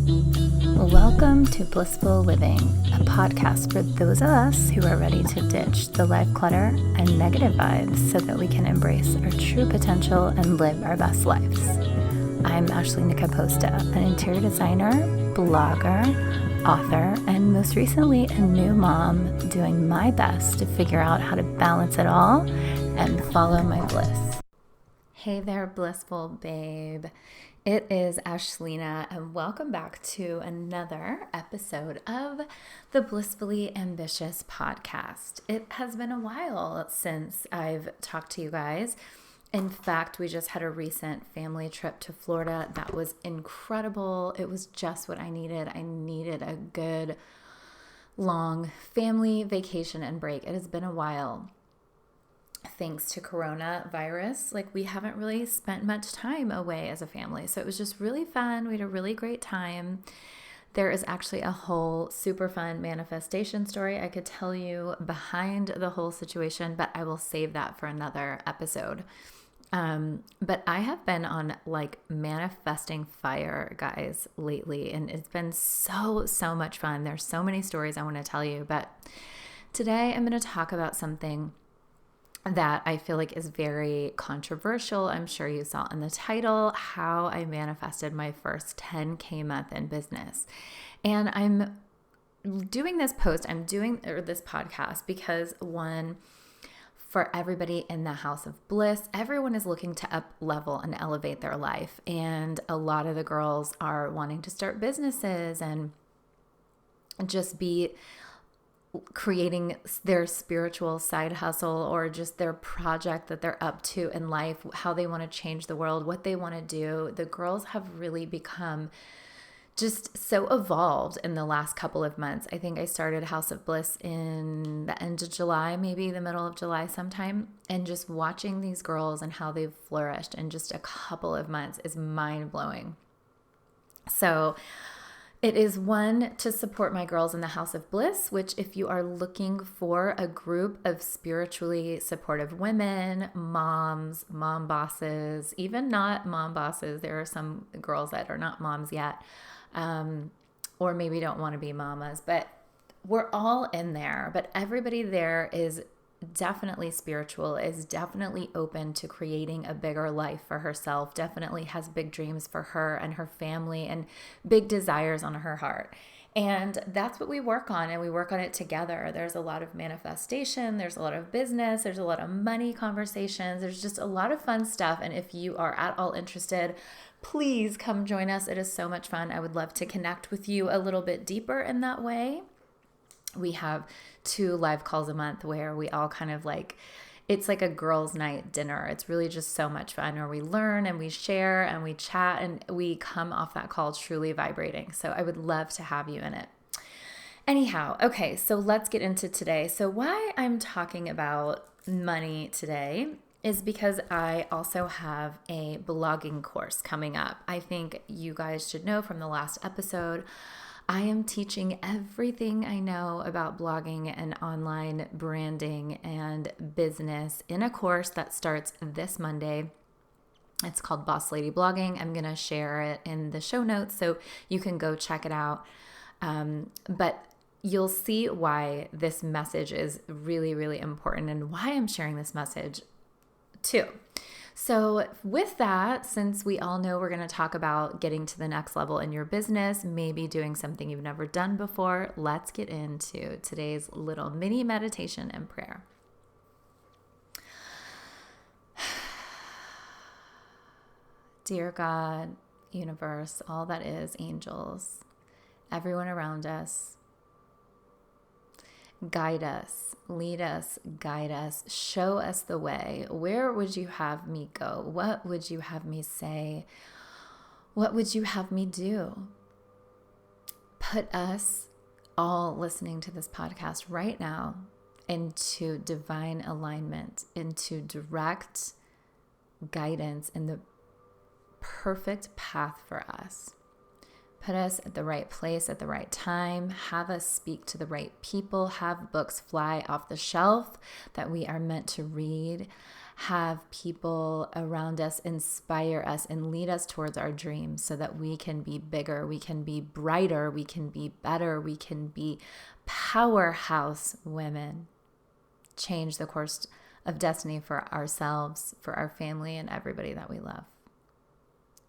Welcome to Blissful Living, a podcast for those of us who are ready to ditch the life clutter and negative vibes so that we can embrace our true potential and live our best lives. I'm Ashley Nicoposta, an interior designer, blogger, author, and most recently a new mom doing my best to figure out how to balance it all and follow my bliss. Hey there, blissful babe. It is Ashlina, and welcome back to another episode of the Blissfully Ambitious Podcast. It has been a while since I've talked to you guys. In fact, we just had a recent family trip to Florida that was incredible. It was just what I needed. I needed a good, long family vacation and break. It has been a while. Thanks to coronavirus, we haven't really spent much time away as a family. So it was just really fun. We had a really great time. There is actually a whole super fun manifestation story I could tell you behind the whole situation, but I will save that for another episode. But I have been on manifesting fire, guys, lately, and it's been so much fun. There's so many stories I want to tell you, but today I'm going to talk about something that I feel like is very controversial. I'm sure you saw in the title, how I manifested my first 10K month in business. And I'm doing this this podcast because one, for everybody in the House of Bliss, everyone is looking to up level and elevate their life. And a lot of the girls are wanting to start businesses and just be creating their spiritual side hustle or just their project that they're up to in life, how they want to change the world, what they want to do. The girls have really become just so evolved in the last couple of months. I think I started House of Bliss in the end of July, maybe the middle of July sometime. And just watching these girls and how they've flourished in just a couple of months is mind-blowing. So it is one, to support my girls in the House of Bliss, which if you are looking for a group of spiritually supportive women, moms, mom bosses, even not mom bosses, there are some girls that are not moms yet, or maybe don't want to be mamas, but we're all in there. But everybody there is definitely spiritual, is definitely open to creating a bigger life for herself, definitely has big dreams for her and her family and big desires on her heart. And that's what we work on, and we work on it together. There's a lot of manifestation, there's a lot of business, there's a lot of money conversations, there's just a lot of fun stuff. And if you are at all interested, please come join us. It is so much fun. I would love to connect with you a little bit deeper in that way. We have 2 live calls a month where we all kind of it's like a girls' night dinner. It's really just so much fun, where we learn and we share and we chat and we come off that call truly vibrating. So I would love to have you in it. Anyhow, okay, so let's get into today. So why I'm talking about money today is because I also have a blogging course coming up. I think you guys should know from the last episode, I am teaching everything I know about blogging and online branding and business in a course that starts this Monday. It's called Boss Lady Blogging. I'm going to share it in the show notes so you can go check it out. But you'll see why this message is really, really important and why I'm sharing this message too. So with that, since we all know we're going to talk about getting to the next level in your business, maybe doing something you've never done before, let's get into today's little mini meditation and prayer. Dear God, universe, all that is, angels, everyone around us, guide us, lead us, guide us, show us the way. Where would you have me go? What would you have me say? What would you have me do? Put us all listening to this podcast right now into divine alignment, into direct guidance in the perfect path for us. Put us at the right place at the right time. Have us speak to the right people. Have books fly off the shelf that we are meant to read. have people around us inspire us and lead us towards our dreams so that we can be bigger, we can be brighter, we can be better, we can be powerhouse women. Change the course of destiny for ourselves, for our family, and everybody that we love.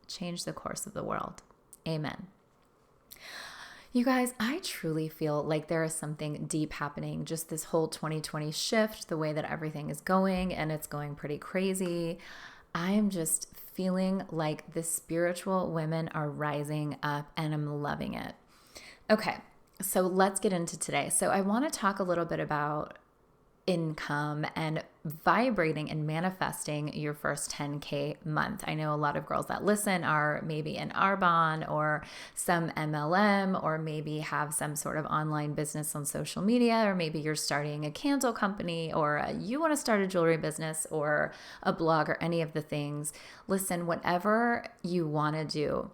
Change the course of the world. Amen. You guys, I truly feel like there is something deep happening. Just this whole 2020 shift, the way that everything is going, and it's going pretty crazy. I am just feeling like the spiritual women are rising up, and I'm loving it. Okay, so let's get into today. So I want to talk a little bit about income and vibrating and manifesting your first 10K month. I know a lot of girls that listen are maybe in Arbonne or some MLM, or maybe have some sort of online business on social media, or maybe you're starting a candle company, or you want to start a jewelry business or a blog or any of the things. Listen, whatever you want to do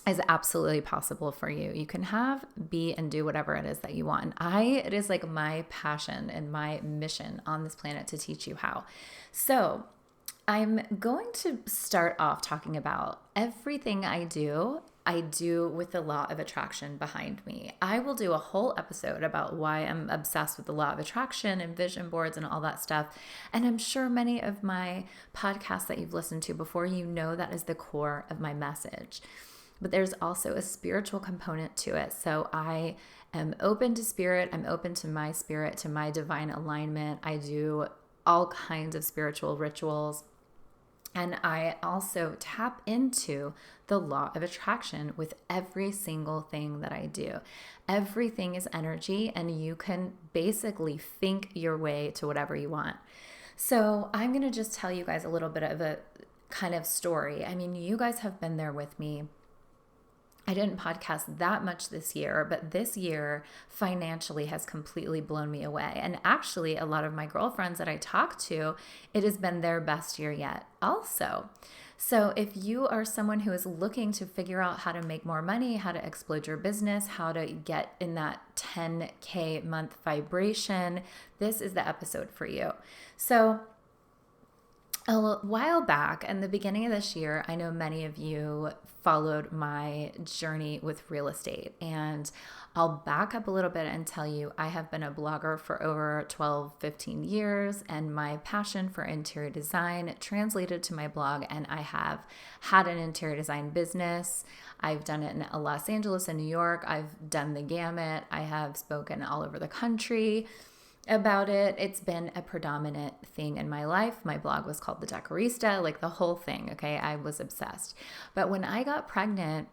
is absolutely possible for you. You can have, be, and do whatever it is that you want. And it is like my passion and my mission on this planet to teach you how. So I'm going to start off talking about everything I do with the law of attraction behind me. I will do a whole episode about why I'm obsessed with the law of attraction and vision boards and all that stuff. And I'm sure many of my podcasts that you've listened to before, you know that is the core of my message. But there's also a spiritual component to it. So I am open to spirit. I'm open to my spirit, to my divine alignment. I do all kinds of spiritual rituals. And I also tap into the law of attraction with every single thing that I do. Everything is energy, and you can basically think your way to whatever you want. So I'm going to just tell you guys a little bit of a kind of story. I mean, you guys have been there with me. I didn't podcast that much this year, but this year financially has completely blown me away. And actually, a lot of my girlfriends that I talk to, it has been their best year yet also. So if you are someone who is looking to figure out how to make more money, how to explode your business, how to get in that 10K month vibration, this is the episode for you. So a while back, in the beginning of this year, I know many of you followed my journey with real estate. And I'll back up a little bit and tell you, I have been a blogger for over 12, 15 years, and my passion for interior design translated to my blog, and I have had an interior design business. I've done it in Los Angeles and New York. I've done the gamut. I have spoken all over the country about it. It's been a predominant thing in my life. My blog was called The Decorista, like the whole thing. Okay. I was obsessed. But when I got pregnant,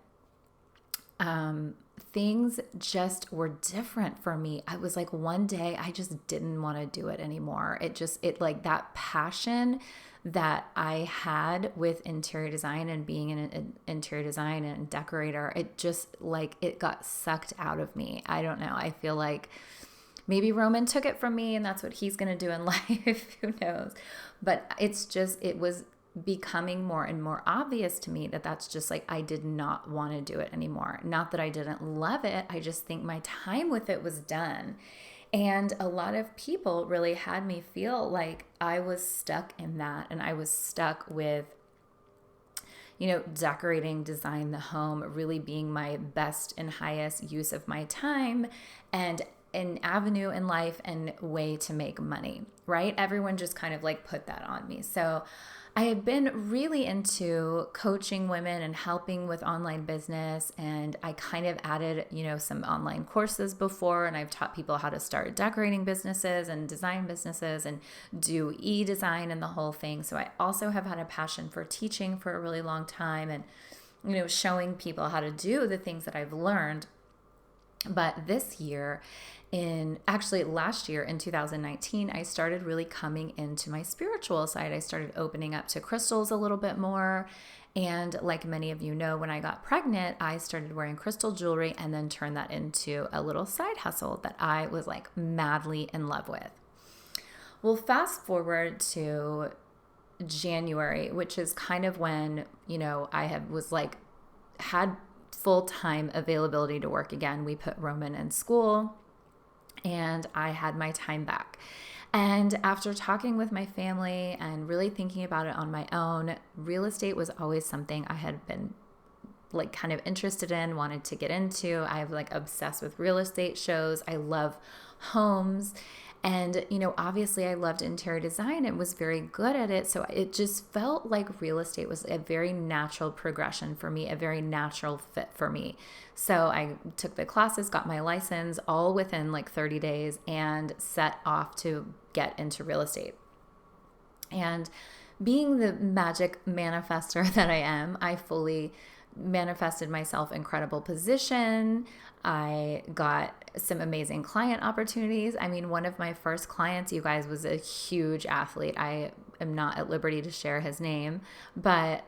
things just were different for me. I was like, one day I just didn't want to do it anymore. It like that passion that I had with interior design and being an interior design and decorator, it got sucked out of me. I don't know. I feel like maybe Roman took it from me and that's what he's going to do in life. Who knows? But it was becoming more and more obvious to me that that's just like, I did not want to do it anymore. Not that I didn't love it. I just think my time with it was done. And a lot of people really had me feel like I was stuck in that. And I was stuck with, decorating, design the home, really being my best and highest use of my time, and an avenue in life and way to make money, right? Everyone just kind of like put that on me. So I had been really into coaching women and helping with online business. And I kind of added, some online courses before, and I've taught people how to start decorating businesses and design businesses and do e-design and the whole thing. So I also have had a passion for teaching for a really long time and, showing people how to do the things that I've learned. But last year in 2019, I started really coming into my spiritual side. I started opening up to crystals a little bit more. And like many of you know, when I got pregnant, I started wearing crystal jewelry and then turned that into a little side hustle that I was like madly in love with. Well, fast forward to January, which is kind of when, I had full-time availability to work again. We put Roman in school and I had my time back. And after talking with my family and really thinking about it on my own, real estate was always something I had been like kind of interested in, wanted to get into. I'm like obsessed with real estate shows. I love homes. And, obviously I loved interior design and was very good at it. So it just felt like real estate was a very natural progression for me, a very natural fit for me. So I took the classes, got my license all within like 30 days and set off to get into real estate. And being the magic manifester that I am, I fully manifested myself incredible position. I got some amazing client opportunities. I mean, one of my first clients, you guys, was a huge athlete. I am not at liberty to share his name, but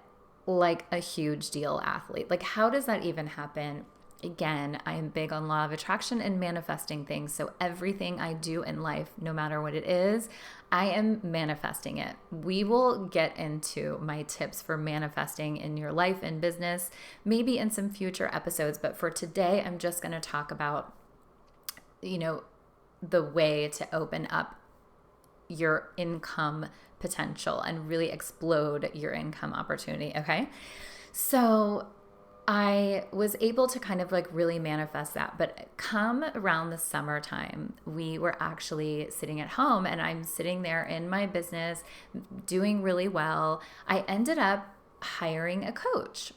like a huge deal athlete. Like, how does that even happen? Again, I am big on law of attraction and manifesting things. So everything I do in life, no matter what it is, I am manifesting it. We will get into my tips for manifesting in your life and business, maybe in some future episodes. But for today, I'm just going to talk about, the way to open up your income potential and really explode your income opportunity. Okay. So I was able to kind of like really manifest that. But come around the summertime, we were actually sitting at home and I'm sitting there in my business doing really well. I ended up hiring a coach.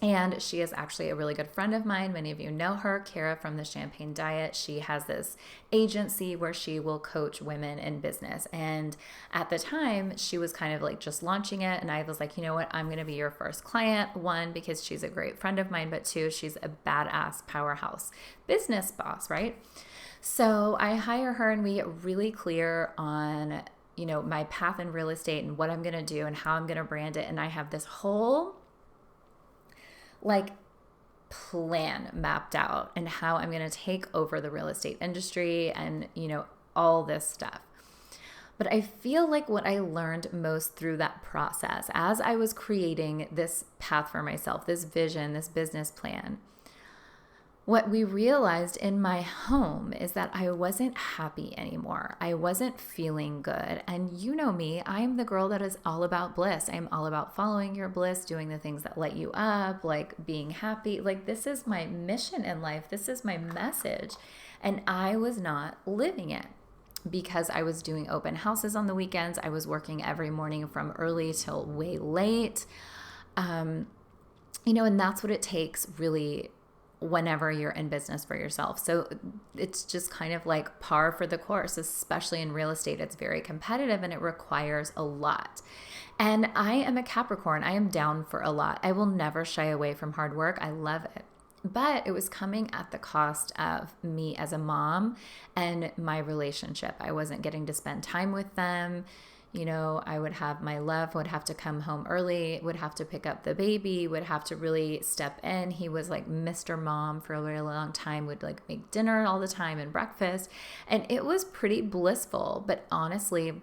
And she is actually a really good friend of mine. Many of you know her, Kara from the Champagne Diet. She has this agency where she will coach women in business. And at the time, she was kind of like just launching it. And I was like, you know what? I'm going to be your first client. One, because she's a great friend of mine, but two, she's a badass powerhouse business boss, right? So I hire her and we get really clear on, my path in real estate and what I'm going to do and how I'm going to brand it. And I have this whole plan mapped out and how I'm going to take over the real estate industry and, all this stuff. But I feel like what I learned most through that process, as I was creating this path for myself, this vision, this business plan, what we realized in my home is that I wasn't happy anymore. I wasn't feeling good. And you know me, I'm the girl that is all about bliss. I'm all about following your bliss, doing the things that light you up, like being happy. Like, this is my mission in life. This is my message. And I was not living it because I was doing open houses on the weekends. I was working every morning from early till way late. And that's what it takes really whenever you're in business for yourself. So it's just kind of like par for the course, especially in real estate. It's very competitive and it requires a lot. And I am a Capricorn. I am down for a lot. I will never shy away from hard work. I love it. But it was coming at the cost of me as a mom and my relationship. I wasn't getting to spend time with them. I would have my love would have to come home early, would have to pick up the baby, would have to really step in. He was like Mr. Mom for a really long time, would like make dinner all the time and breakfast. And it was pretty blissful. But honestly,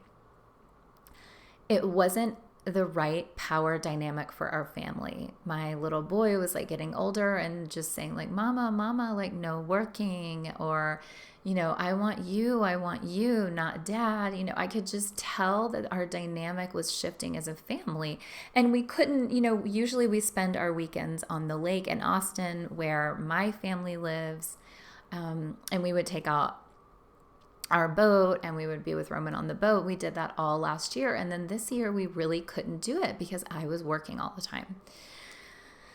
it wasn't the right power dynamic for our family. My little boy was like getting older and just saying like, mama, like no working, or, I want you, not dad. I could just tell that our dynamic was shifting as a family. And we couldn't, usually we spend our weekends on the lake in Austin where my family lives. And we would take out our boat and we would be with Roman on the boat. We did that all last year. And then this year we really couldn't do it because I was working all the time.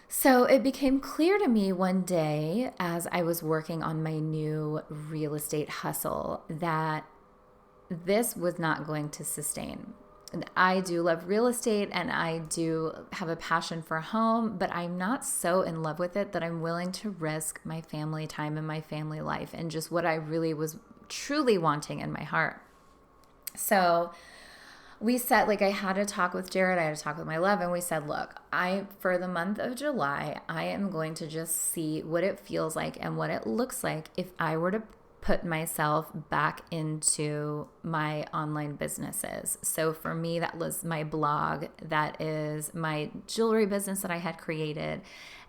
So it became clear to me one day as I was working on my new real estate hustle that this was not going to sustain. And I do love real estate and I do have a passion for home, but I'm not so in love with it that I'm willing to risk my family time and my family life and just what I really was truly wanting in my heart. So we said, I had a talk with Jared, I had a talk with my love, and we said, look, for the month of July, I am going to just see what it feels like and what it looks like if I were to put myself back into my online businesses. So for me, that was my blog, that is my jewelry business that I had created,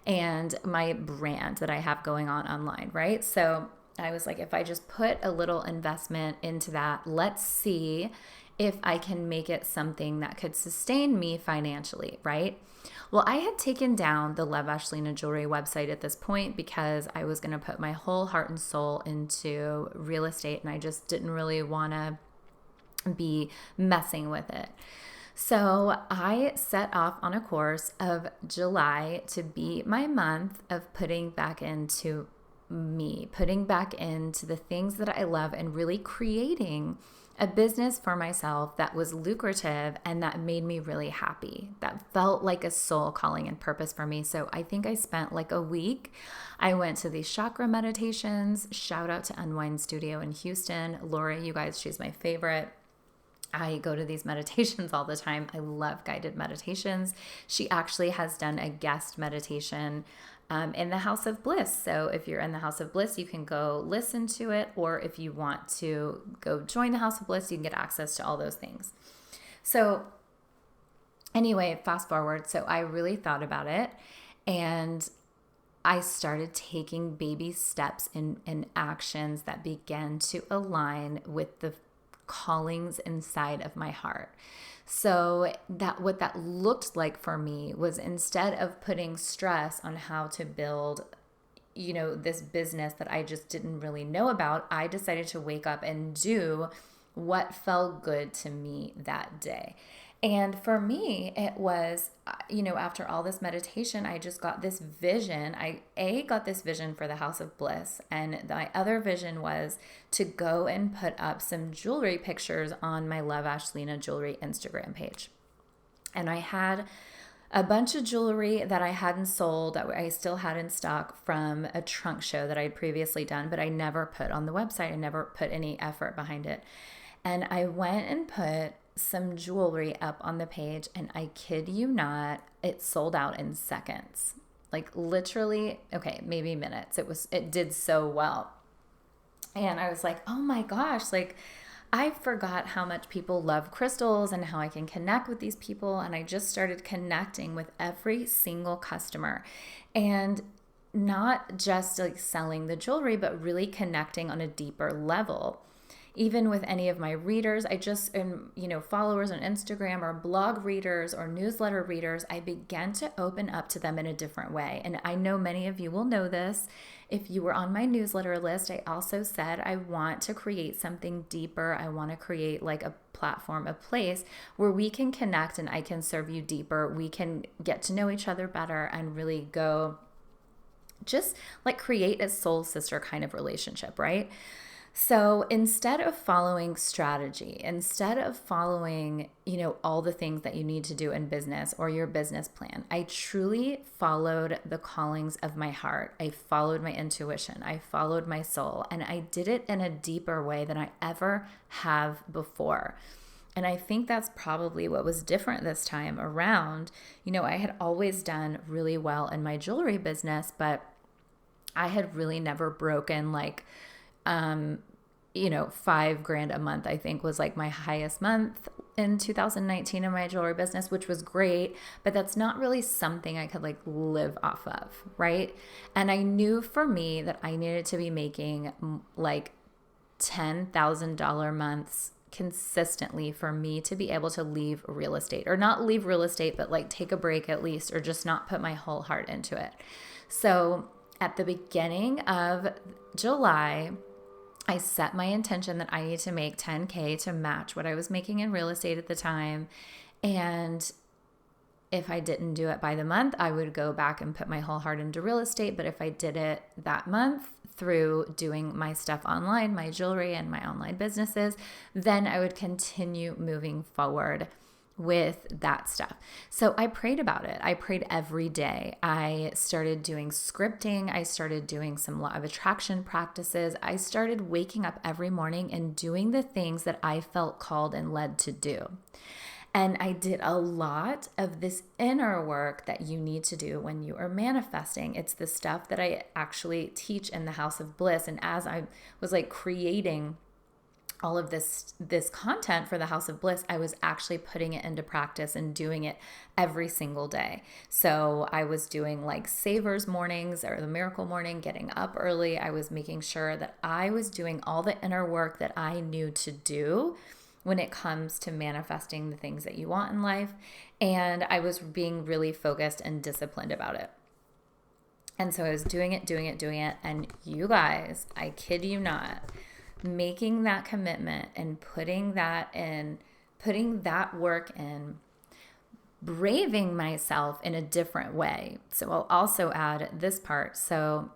and my brand that I have going on online, right? So I was like, if I just put a little investment into that, let's see if I can make it something that could sustain me financially, right? Well, I had taken down the Love Ashlina Jewelry website at this point because I was going to put my whole heart and soul into real estate, and I just didn't really want to be messing with it. So I set off on a course of July to be my month of putting back into me, putting back into the things that I love, and really creating a business for myself that was lucrative and that made me really happy. That felt like a soul calling and purpose for me. So I think I spent like a week. I went to these chakra meditations. Shout out to Unwind Studio in Houston. Lori, you guys, she's my favorite. I go to these meditations all the time. I love guided meditations. She actually has done a guest meditation in the House of Bliss. So if you're in the House of Bliss, you can go listen to it. Or if you want to go join the House of Bliss, you can get access to all those things. So anyway, fast forward. So I really thought about it, and I started taking baby steps in actions that began to align with the callings inside of my heart. So that what that looked like for me was, instead of putting stress on how to build, this business that I just didn't really know about, I decided to wake up and do what felt good to me that day. And for me, it was, after all this meditation, I just got this vision. I got this vision for the House of Bliss. And my other vision was to go and put up some jewelry pictures on my Love Ashlina Jewelry Instagram page. And I had a bunch of jewelry that I hadn't sold, that I still had in stock from a trunk show that I'd previously done, but I never put on the website. I never put any effort behind it. And I went and put some jewelry up on the page, and I kid you not, it sold out in seconds. Like literally, okay, maybe minutes. It did so well. And I was like, oh my gosh, like I forgot how much people love crystals and how I can connect with these people. And I just started connecting with every single customer, and not just like selling the jewelry, but really connecting on a deeper level. Even with any of my readers, followers on Instagram, or blog readers or newsletter readers, I began to open up to them in a different way. And I know many of you will know this. If you were on my newsletter list, I also said I want to create something deeper. I want to create like a platform, a place where we can connect and I can serve you deeper. We can get to know each other better and really go just like create a soul sister kind of relationship, right? So instead of following strategy, instead of following, all the things that you need to do in business or your business plan, I truly followed the callings of my heart. I followed my intuition. I followed my soul, and I did it in a deeper way than I ever have before. And I think that's probably what was different this time around. I had always done really well in my jewelry business, but I had really never broken $5,000 a month, I think was like my highest month in 2019 in my jewelry business, which was great, but that's not really something I could like live off of, right? And I knew for me that I needed to be making like $10,000 months consistently for me to be able to leave real estate, or not leave real estate, but like take a break at least, or just not put my whole heart into it. So at the beginning of July, I set my intention that I need to make $10K to match what I was making in real estate at the time. And if I didn't do it by the month, I would go back and put my whole heart into real estate. But if I did it that month through doing my stuff online, my jewelry and my online businesses, then I would continue moving forward with that stuff. So I prayed about it. I prayed every day. I started doing scripting. I started doing some law of attraction practices. I started waking up every morning and doing the things that I felt called and led to do. And I did a lot of this inner work that you need to do when you are manifesting. It's the stuff that I actually teach in the House of Bliss. And as I was like creating all of this content for the House of Bliss, I was actually putting it into practice and doing it every single day. So I was doing like Savers mornings or the Miracle Morning, getting up early. I was making sure that I was doing all the inner work that I knew to do when it comes to manifesting the things that you want in life. And I was being really focused and disciplined about it. And so I was doing it. And you guys, I kid you not, making that commitment and putting that work in, braving myself in a different way. So I'll also add this part. So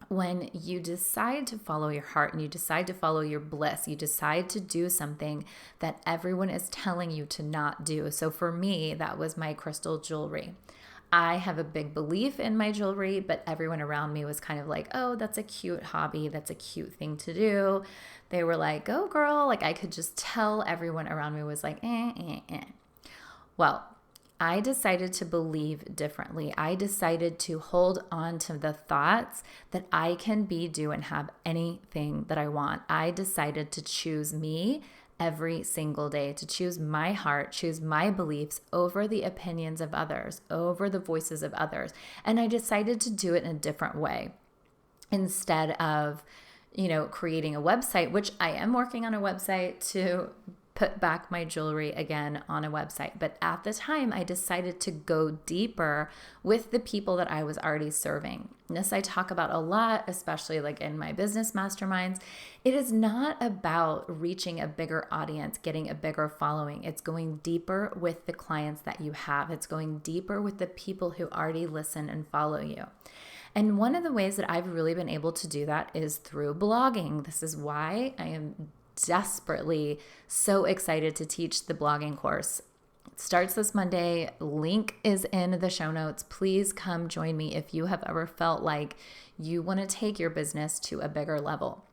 when you decide to follow your heart and you decide to follow your bliss, you decide to do something that everyone is telling you to not do. So for me, that was my crystal jewelry. I have a big belief in my jewelry, but everyone around me was kind of like, oh, that's a cute hobby. That's a cute thing to do. They were like, go girl. Like I could just tell everyone around me was like, Well, I decided to believe differently. I decided to hold on to the thoughts that I can be, do, and have anything that I want. I decided to choose me every single day, to choose my heart, choose my beliefs over the opinions of others, over the voices of others. And I decided to do it in a different way instead of, creating a website, which I am working on a website to put back my jewelry again on a website. But at the time, I decided to go deeper with the people that I was already serving. And this I talk about a lot, especially like in my business masterminds. It is not about reaching a bigger audience, getting a bigger following. It's going deeper with the clients that you have. It's going deeper with the people who already listen and follow you. And one of the ways that I've really been able to do that is through blogging. This is why I am desperately so excited to teach the blogging course. It starts this Monday. Link is in the show notes. Please come join me if you have ever felt like you want to take your business to a bigger level.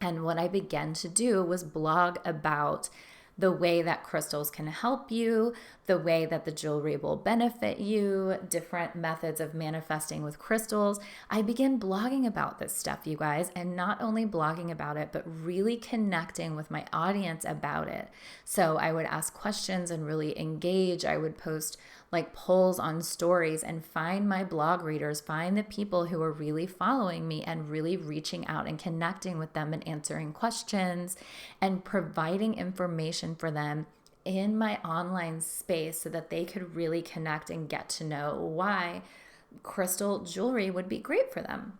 And what I began to do was blog about the way that crystals can help you, the way that the jewelry will benefit you, different methods of manifesting with crystals. I began blogging about this stuff, you guys, and not only blogging about it, but really connecting with my audience about it. So I would ask questions and really engage. I would post like polls on stories and find my blog readers, find the people who are really following me and really reaching out and connecting with them and answering questions and providing information for them in my online space so that they could really connect and get to know why crystal jewelry would be great for them.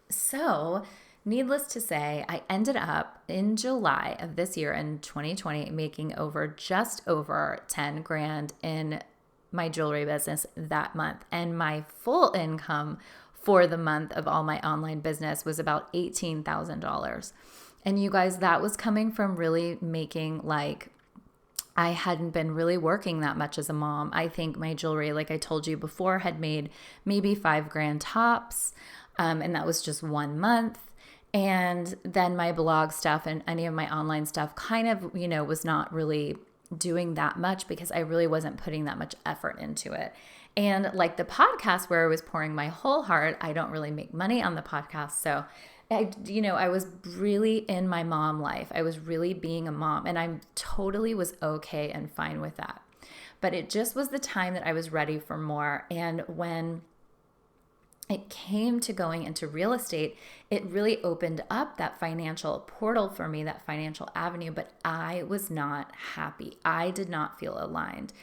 So needless to say, I ended up in July of this year in 2020 making just over 10 grand in my jewelry business that month. And my full income for the month of all my online business was about $18,000. And you guys, that was coming from really making I hadn't been really working that much as a mom. I think my jewelry, like I told you before, had made maybe $5,000 tops. And that was just 1 month. And then my blog stuff and any of my online stuff kind of, was not really doing that much because I really wasn't putting that much effort into it. And like the podcast where I was pouring my whole heart, I don't really make money on the podcast. So I was really in my mom life. I was really being a mom and I totally was okay and fine with that. But it just was the time that I was ready for more. And when it came to going into real estate, it really opened up that financial portal for me, that financial avenue, but I was not happy. I did not feel aligned.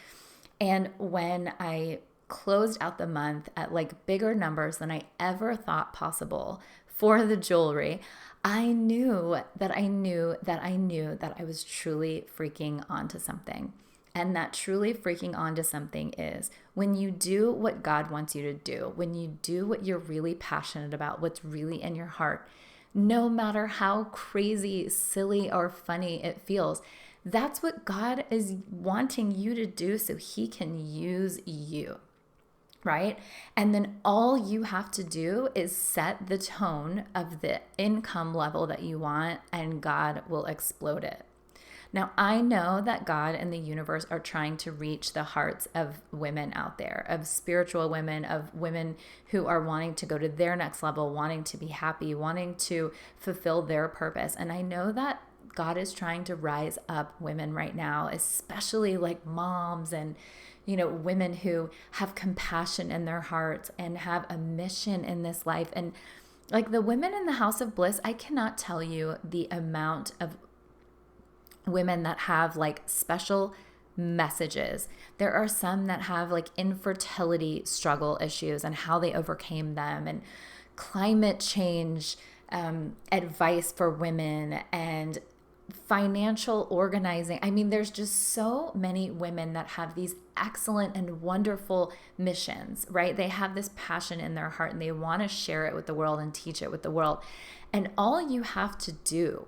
And when I closed out the month at bigger numbers than I ever thought possible for the jewelry, I knew that I was truly freaking onto something. And that truly freaking onto something is when you do what God wants you to do, when you do what you're really passionate about, what's really in your heart, no matter how crazy, silly, or funny it feels, that's what God is wanting you to do so He can use you, right? And then all you have to do is set the tone of the income level that you want, and God will explode it. Now, I know that God and the universe are trying to reach the hearts of women out there, of spiritual women, of women who are wanting to go to their next level, wanting to be happy, wanting to fulfill their purpose. And I know that God is trying to rise up women right now, especially like moms and women who have compassion in their hearts and have a mission in this life. And like the women in the House of Bliss, I cannot tell you the amount of women that have like special messages. There are some that have like infertility struggle issues and how they overcame them, and climate change advice for women, and financial organizing. I mean, there's just so many women that have these excellent and wonderful missions, right? They have this passion in their heart and they want to share it with the world and teach it with the world. And all you have to do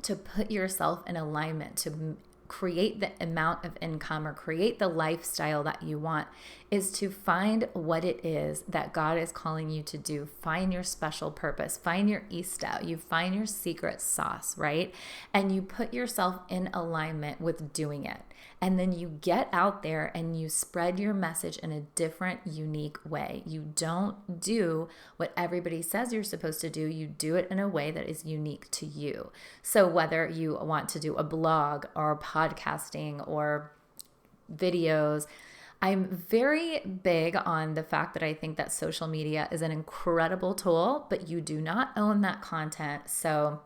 to put yourself in alignment, to create the amount of income or create the lifestyle that you want, is to find what it is that God is calling you to do. Find your special purpose, find your Easter, you find your secret sauce, right? And you put yourself in alignment with doing it. And then you get out there and you spread your message in a different, unique way. You don't do what everybody says you're supposed to do. You do it in a way that is unique to you. So whether you want to do a blog or podcasting or videos, I'm very big on the fact that I think that social media is an incredible tool, but you do not own that content. So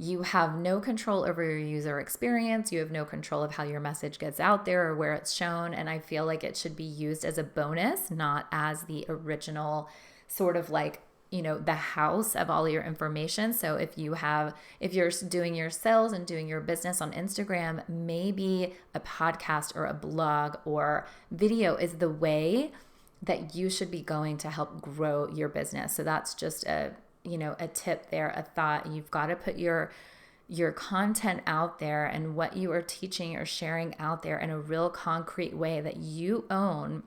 you have no control over your user experience. You have no control of how your message gets out there or where it's shown. And I feel like it should be used as a bonus, not as the original sort of like, the house of all your information. So if you're doing your sales and doing your business on Instagram, maybe a podcast or a blog or video is the way that you should be going to help grow your business. So that's just a tip there, a thought. You've got to put your content out there and what you are teaching or sharing out there in a real concrete way that you own,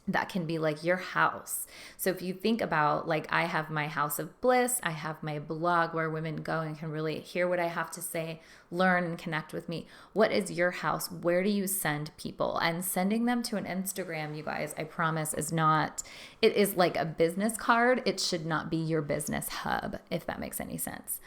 that can be like your house. So if you think about, like, I have my House of Bliss, I have my blog where women go and can really hear what I have to say, learn and connect with me. What is your house? Where do you send people? And sending them to an Instagram, you guys, I promise it is like a business card. It should not be your business hub, if that makes any sense.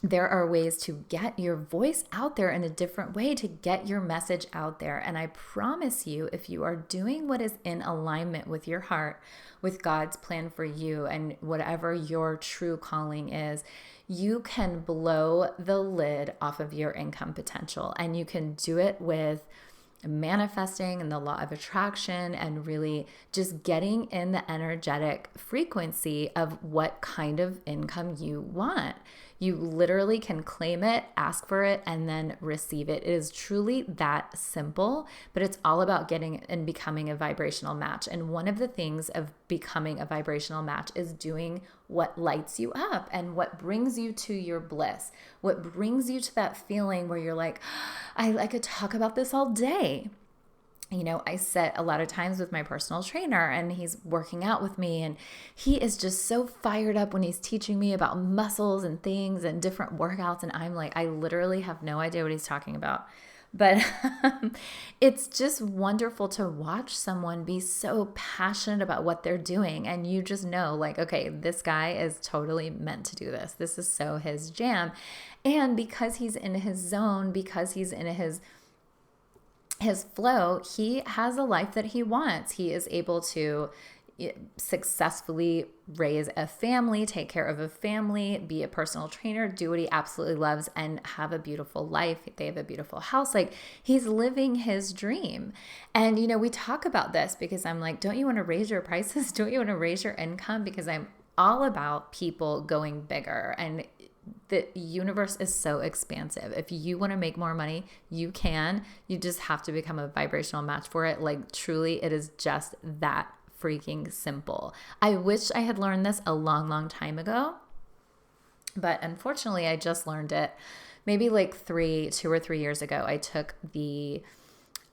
There are ways to get your voice out there in a different way, to get your message out there. And I promise you, if you are doing what is in alignment with your heart, with God's plan for you and whatever your true calling is, you can blow the lid off of your income potential. And you can do it with manifesting and the law of attraction, and really just getting in the energetic frequency of what kind of income you want. You literally can claim it, ask for it, and then receive it. It is truly that simple, but it's all about getting and becoming a vibrational match. And one of the things of becoming a vibrational match is doing what lights you up and what brings you to your bliss, what brings you to that feeling where you're like, I could talk about this all day. I sit a lot of times with my personal trainer and he's working out with me, and he is just so fired up when he's teaching me about muscles and things and different workouts. And I'm like, I literally have no idea what he's talking about. But it's just wonderful to watch someone be so passionate about what they're doing. And you just know, like, okay, this guy is totally meant to do this. This is so his jam. And because he's in his zone, because he's in his flow, he has a life that he wants. He is able to successfully raise a family, take care of a family, be a personal trainer, do what he absolutely loves, and have a beautiful life. They have a beautiful house. Like, he's living his dream. And, we talk about this because I'm like, don't you want to raise your prices? Don't you want to raise your income? Because I'm all about people going bigger, and the universe is so expansive. If you want to make more money, you can. You just have to become a vibrational match for it. Like, truly, it is just that freaking simple. I wish I had learned this a long, long time ago, but unfortunately, I just learned it maybe like 2 or 3 years ago. I took the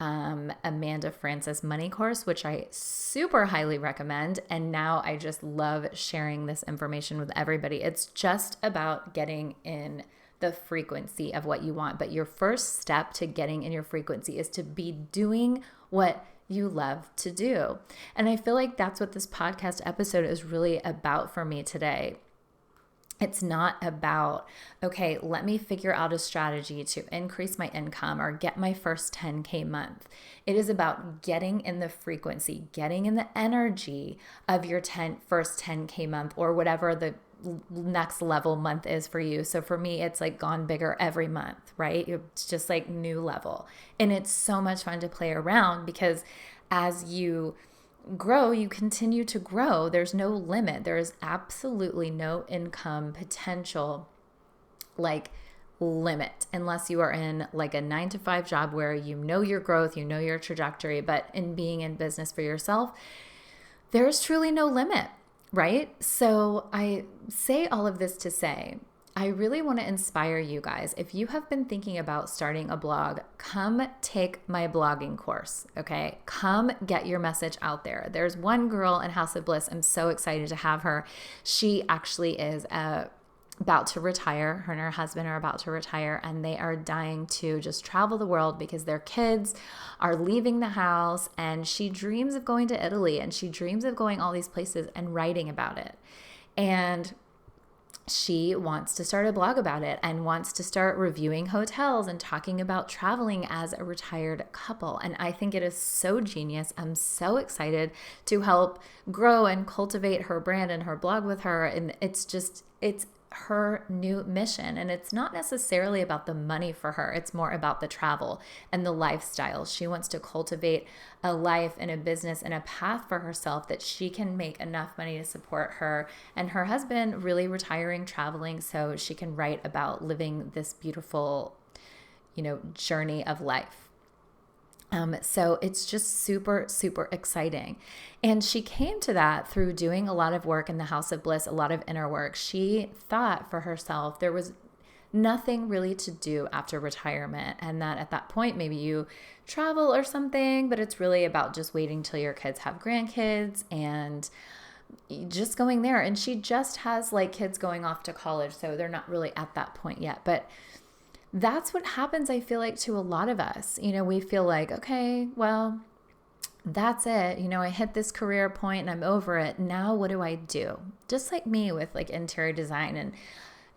Amanda Frances money course, which I super highly recommend. And now I just love sharing this information with everybody. It's just about getting in the frequency of what you want. But your first step to getting in your frequency is to be doing what you love to do. And I feel like that's what this podcast episode is really about for me today. It's not about, okay, let me figure out a strategy to increase my income or get my first 10K month. It is about getting in the frequency, getting in the energy of your first 10K month or whatever the next level month is for you. So for me, it's like gone bigger every month, right? It's just like new level. And it's so much fun to play around because as you grow, you continue to grow. There's no limit. There is absolutely no income potential limit unless you are in like a 9-to-5 job where you know your growth, you know your trajectory. But in being in business for yourself, there is truly no limit, right? So I say all of this to say, I really want to inspire you guys. If you have been thinking about starting a blog, come take my blogging course, okay? Come get your message out there. There's one girl in House of Bliss. I'm so excited to have her. She actually is about to retire. Her and her husband are about to retire, and they are dying to just travel the world because their kids are leaving the house, and she dreams of going to Italy, and she dreams of going all these places and writing about it. And she wants to start a blog about it and wants to start reviewing hotels and talking about traveling as a retired couple. And I think it is so genius. I'm so excited to help grow and cultivate her brand and her blog with her. And it's her new mission. And it's not necessarily about the money for her. It's more about the travel and the lifestyle. She wants to cultivate a life and a business and a path for herself that she can make enough money to support her and her husband really retiring, traveling, so she can write about living this beautiful, journey of life. So it's just super, super exciting. And she came to that through doing a lot of work in the House of Bliss, a lot of inner work. She thought for herself there was nothing really to do after retirement, and that at that point maybe you travel or something, but it's really about just waiting till your kids have grandkids and just going there. And she just has like kids going off to college, so they're not really at that point yet. But that's what happens, I feel like, to a lot of us. We feel like, okay, well, that's it. I hit this career point and I'm over it. Now what do I do? Just like me with like interior design, and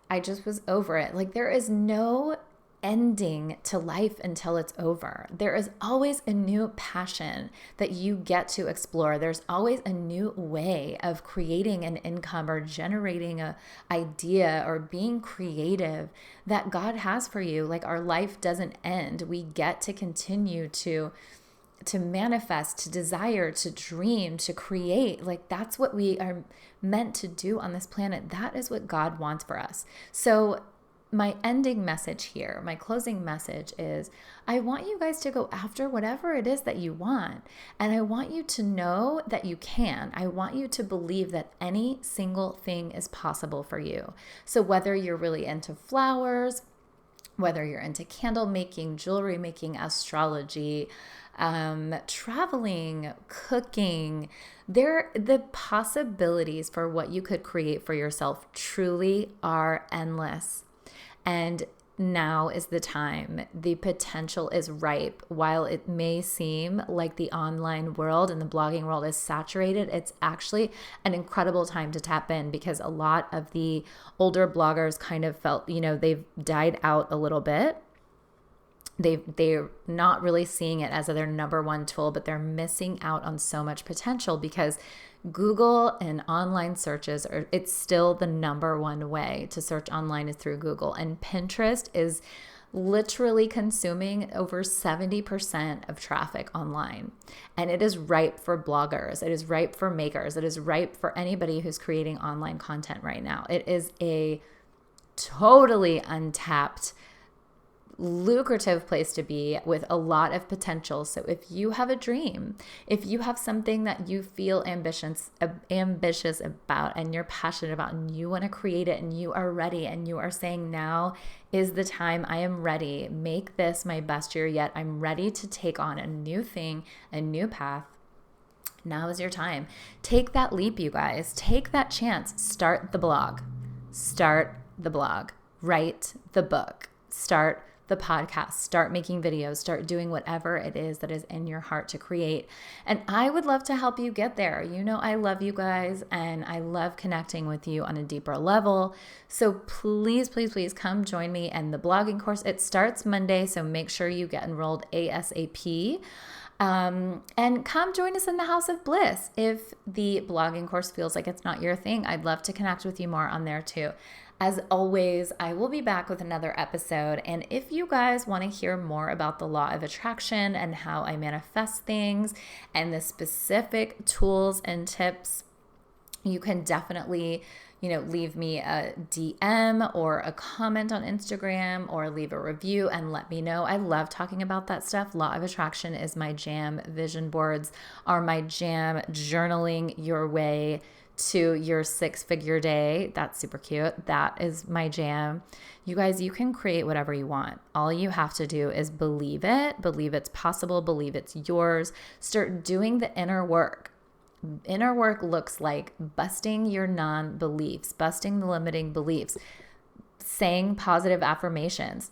I just was over it. Like there is no ending to life until it's over. There is always a new passion that you get to explore. There's always a new way of creating an income or generating an idea or being creative that God has for you. Like our life doesn't end. We get to continue to manifest, to desire, to dream, to create. Like that's what we are meant to do on this planet. That is what God wants for us. So my ending message here, my closing message is I want you guys to go after whatever it is that you want. And I want you to know that you can. I want you to believe that any single thing is possible for you. So whether you're really into flowers, whether you're into candle making, jewelry making, astrology, traveling, cooking, the possibilities for what you could create for yourself truly are endless. And now is the time. The potential is ripe. While it may seem like the online world and the blogging world is saturated, it's actually an incredible time to tap in, because a lot of the older bloggers kind of felt, they've died out a little bit. They're not really seeing it as their number one tool, but they're missing out on so much potential because Google and online searches it's still the number one way to search online is through Google. And Pinterest is literally consuming over 70% of traffic online. And it is ripe for bloggers. It is ripe for makers. It is ripe for anybody who's creating online content right now. It is a totally untapped, lucrative place to be with a lot of potential. So if you have a dream, if you have something that you feel ambitious about and you're passionate about and you want to create it and you are ready and you are saying now is the time, I am ready, make this my best year yet, I'm ready to take on a new thing, a new path, now is your time. Take that leap, you guys. Take that chance. Start the blog. write the book, start the podcast, start making videos, start doing whatever it is that is in your heart to create. And I would love to help you get there. You know, I love you guys and I love connecting with you on a deeper level. So please, please, please come join me in the blogging course. It starts Monday, so make sure you get enrolled ASAP. And come join us in the House of Bliss. If the blogging course feels like it's not your thing, I'd love to connect with you more on there too. As always, I will be back with another episode. And if you guys want to hear more about the law of attraction and how I manifest things and the specific tools and tips, you can definitely, leave me a DM or a comment on Instagram or leave a review and let me know. I love talking about that stuff. Law of attraction is my jam. Vision boards are my jam. Journaling your way to your 6-figure day. That's super cute. That is my jam. You guys, you can create whatever you want. All you have to do is believe it, believe it's possible, believe it's yours. Start doing the inner work. Inner work looks like busting your non-beliefs, busting the limiting beliefs, saying positive affirmations.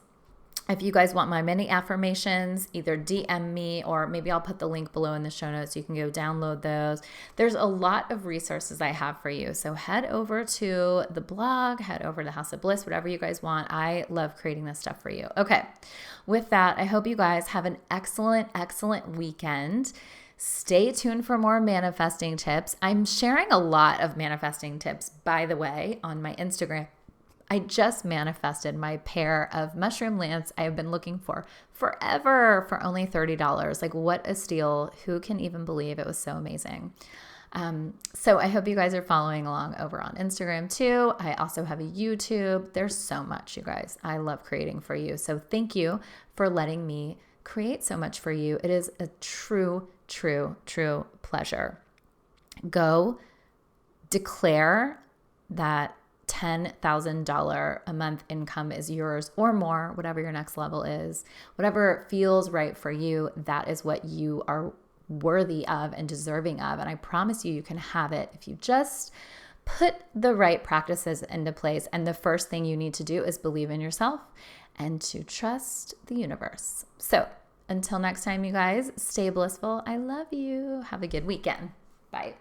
If you guys want my mini affirmations, either DM me or maybe I'll put the link below in the show notes. You can go download those. There's a lot of resources I have for you. So head over to the blog, head over to House of Bliss, whatever you guys want. I love creating this stuff for you. Okay. With that, I hope you guys have an excellent, excellent weekend. Stay tuned for more manifesting tips. I'm sharing a lot of manifesting tips, by the way, on my Instagram. I just manifested my pair of mushroom lamps I have been looking for forever for only $30. Like, what a steal. Who can even believe it was so amazing? So I hope you guys are following along over on Instagram too. I also have a YouTube. There's so much, you guys. I love creating for you. So thank you for letting me create so much for you. It is a true pleasure. Go declare that $10,000 a month income is yours or more, whatever your next level is, whatever feels right for you. That is what you are worthy of and deserving of. And I promise you can have it if you just put the right practices into place. And the first thing you need to do is believe in yourself and to trust the universe. So until next time, you guys, stay blissful. I love you. Have a good weekend. Bye.